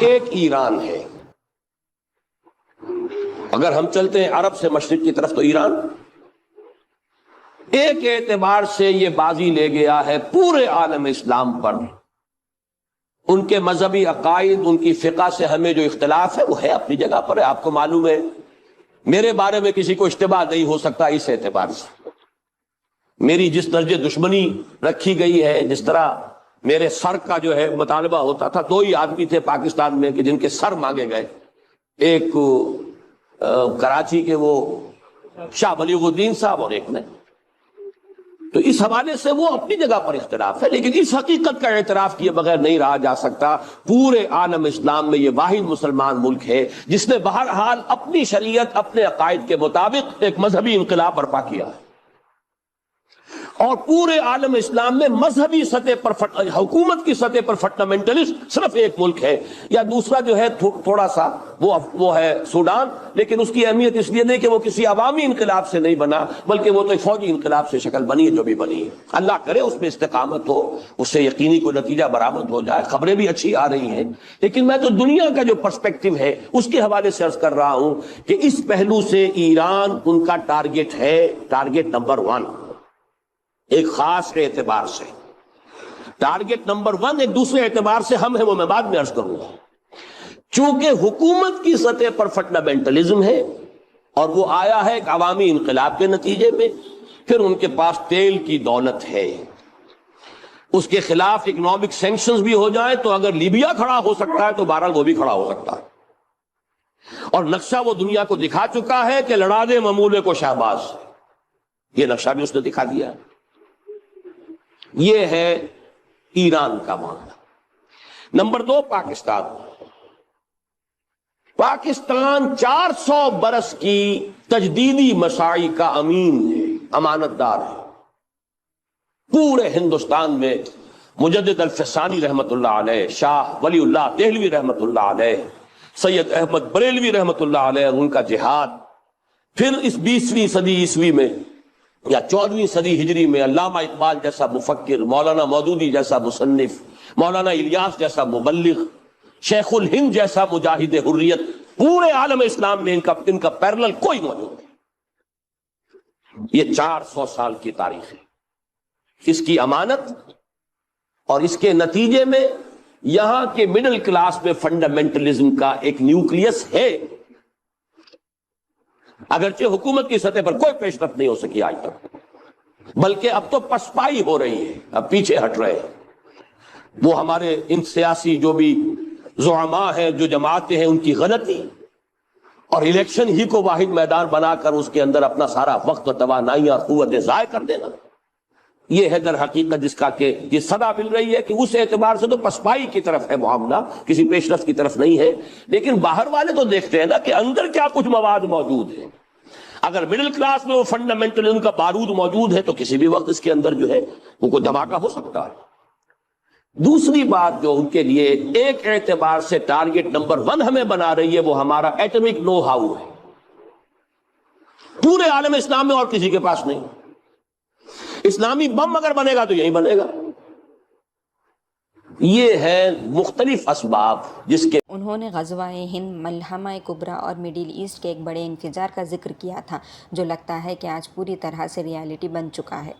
ایک ایران ہے. اگر ہم چلتے ہیں عرب سے مشرق کی طرف تو ایران ایک اعتبار سے یہ بازی لے گیا ہے پورے عالم اسلام پر. ان کے مذہبی عقائد، ان کی فقہ سے ہمیں جو اختلاف ہے وہ ہے اپنی جگہ پر ہے. آپ کو معلوم ہے میرے بارے میں کسی کو اشتباہ نہیں ہو سکتا اس اعتبار سے. میری جس درجے دشمنی رکھی گئی ہے، جس طرح میرے سر کا جو ہے مطالبہ ہوتا تھا، 2 ہی آدمی تھے پاکستان میں کہ جن کے سر مانگے گئے. ایک کراچی کے وہ شاہ بلیغ الدین صاحب اور ایک نے. تو اس حوالے سے وہ اپنی جگہ پر اختلاف ہے، لیکن اس حقیقت کا اعتراف کیے بغیر نہیں رہا جا سکتا پورے عالم اسلام میں یہ واحد مسلمان ملک ہے جس نے بہرحال اپنی شریعت، اپنے عقائد کے مطابق ایک مذہبی انقلاب برپا کیا ہے. اور پورے عالم اسلام میں مذہبی سطح پر حکومت کی سطح پر فنڈامنٹلسٹ صرف ایک ملک ہے، یا دوسرا جو ہے تھوڑا سا وہ ہے سوڈان، لیکن اس کی اہمیت اس لیے نہیں کہ وہ کسی عوامی انقلاب سے نہیں بنا، بلکہ وہ تو ایک فوجی انقلاب سے شکل بنی ہے جو بھی بنی ہے. اللہ کرے اس میں استقامت ہو، اس سے یقینی کوئی نتیجہ برآمد ہو جائے. خبریں بھی اچھی آ رہی ہیں، لیکن میں تو دنیا کا جو پرسپیکٹو ہے اس کے حوالے سے عرض کر رہا ہوں کہ اس پہلو سے ایران ان کا ٹارگٹ ہے، ٹارگٹ نمبر 1 ایک خاص اعتبار سے. ٹارگٹ نمبر 1 ایک دوسرے اعتبار سے ہم ہیں، وہ میں بعد میں عرض کروں گا. چونکہ حکومت کی سطح پر فنڈامنٹلزم ہے اور وہ آیا ہے ایک عوامی انقلاب کے نتیجے میں، پھر ان کے پاس تیل کی دولت ہے، اس کے خلاف اکنامک سینکشنز بھی ہو جائیں تو اگر لیبیا کھڑا ہو سکتا ہے تو بہرحال وہ بھی کھڑا ہو سکتا ہے. اور نقشہ وہ دنیا کو دکھا چکا ہے کہ لڑا دے ممولے کو شہباز، یہ نقشہ بھی اس نے دکھا دیا. یہ ہے ایران کا معاملہ. نمبر 2 پاکستان. پاکستان 400 برس کی تجدیدی مساعی کا امین ہے، امانت دار ہے. پورے ہندوستان میں مجدد الفسانی رحمت اللہ علیہ، شاہ ولی اللہ دہلوی رحمت اللہ علیہ، سید احمد بریلوی رحمت اللہ علیہ، ان کا جہاد. پھر اس 20ویں صدی عیسوی میں یا 14ویں صدی ہجری میں علامہ اقبال جیسا مفکر، مولانا مودودی جیسا مصنف، مولانا الیاس جیسا مبلغ، شیخ الہند جیسا مجاہد حریت، پورے عالم اسلام میں ان کا پیرلل کوئی موجود نہیں. یہ 400 سال کی تاریخ ہے. اس کی امانت اور اس کے نتیجے میں یہاں کے مڈل کلاس میں فنڈامنٹلزم کا ایک نیوکلیس ہے، اگرچہ حکومت کی سطح پر کوئی پیش رفت نہیں ہو سکی آج تک، بلکہ اب تو پسپائی ہو رہی ہے، اب پیچھے ہٹ رہے ہیں. وہ ہمارے ان سیاسی جو بھی زعماء ہیں، جو جماعتیں ہیں، ان کی غلطی اور الیکشن ہی کو واحد میدان بنا کر اس کے اندر اپنا سارا وقت و توانائیاں اور قوتیں ضائع کر دینا، یہ ہے در حقیقت جس کا کہ یہ صدا مل رہی ہے کہ اس اعتبار سے تو پسپائی کی طرف ہے معاملہ، کسی پیش رفت کی طرف نہیں ہے. لیکن باہر والے تو دیکھتے ہیں نا کہ اندر کیا کچھ مواد موجود ہے. اگر مڈل کلاس میں وہ فنڈامنٹلزم کا بارود موجود ہے تو کسی بھی وقت اس کے اندر جو ہے وہ کوئی دھماکہ ہو سکتا ہے. دوسری بات جو ان کے لیے ایک اعتبار سے ٹارگٹ نمبر 1 ہمیں بنا رہی ہے وہ ہمارا ایٹمک نو ہاؤ ہے. پورے عالم اسلام میں اور کسی کے پاس نہیں. اسلامی بم اگر بنے گا تو یہی بنے گا. یہ ہے مختلف اسباب جس کے انہوں نے غزوہ ہند، ملحمہ کبریٰ اور مڈل ایسٹ کے ایک بڑے انفجار کا ذکر کیا تھا جو لگتا ہے کہ آج پوری طرح سے ریالٹی بن چکا ہے.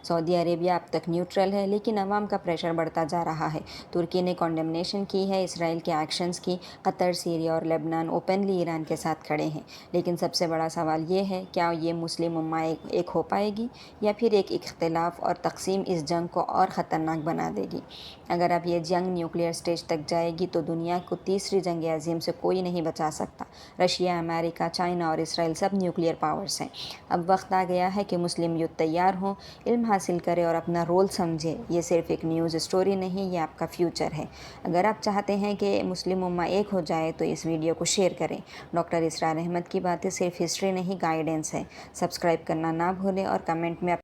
سعودی عربیہ اب تک نیوٹرل ہے لیکن عوام کا پریشر بڑھتا جا رہا ہے. ترکی نے کنڈمنیشن کی ہے اسرائیل کے ایکشنز کی. قطر، سیریا اور لیبنان اوپنلی ایران کے ساتھ کھڑے ہیں. لیکن سب سے بڑا سوال یہ ہے کیا یہ مسلم امہ ایک ہو پائے گی یا پھر ایک اختلاف اور تقسیم اس جنگ کو اور خطرناک بنا دے گی. اگر اب یہ جنگ نیوکلیئر سٹیج تک جائے گی تو دنیا کو تیسری جنگ عظیم سے کوئی نہیں بچا سکتا. رشیا، امریکہ، چائنا اور اسرائیل سب نیوکلیئر پاورز ہیں. اب وقت آ گیا ہے کہ مسلم یوتھ تیار ہوں، علم حاصل کرے اور اپنا رول سمجھے. یہ صرف ایک نیوز اسٹوری نہیں، یہ آپ کا فیوچر ہے. اگر آپ چاہتے ہیں کہ مسلم امہ ایک ہو جائے تو اس ویڈیو کو شیئر کریں. ڈاکٹر اسرار احمد کی باتیں صرف ہسٹری نہیں، گائیڈنس ہے. سبسکرائب کرنا نہ بھولیں اور کمنٹ میں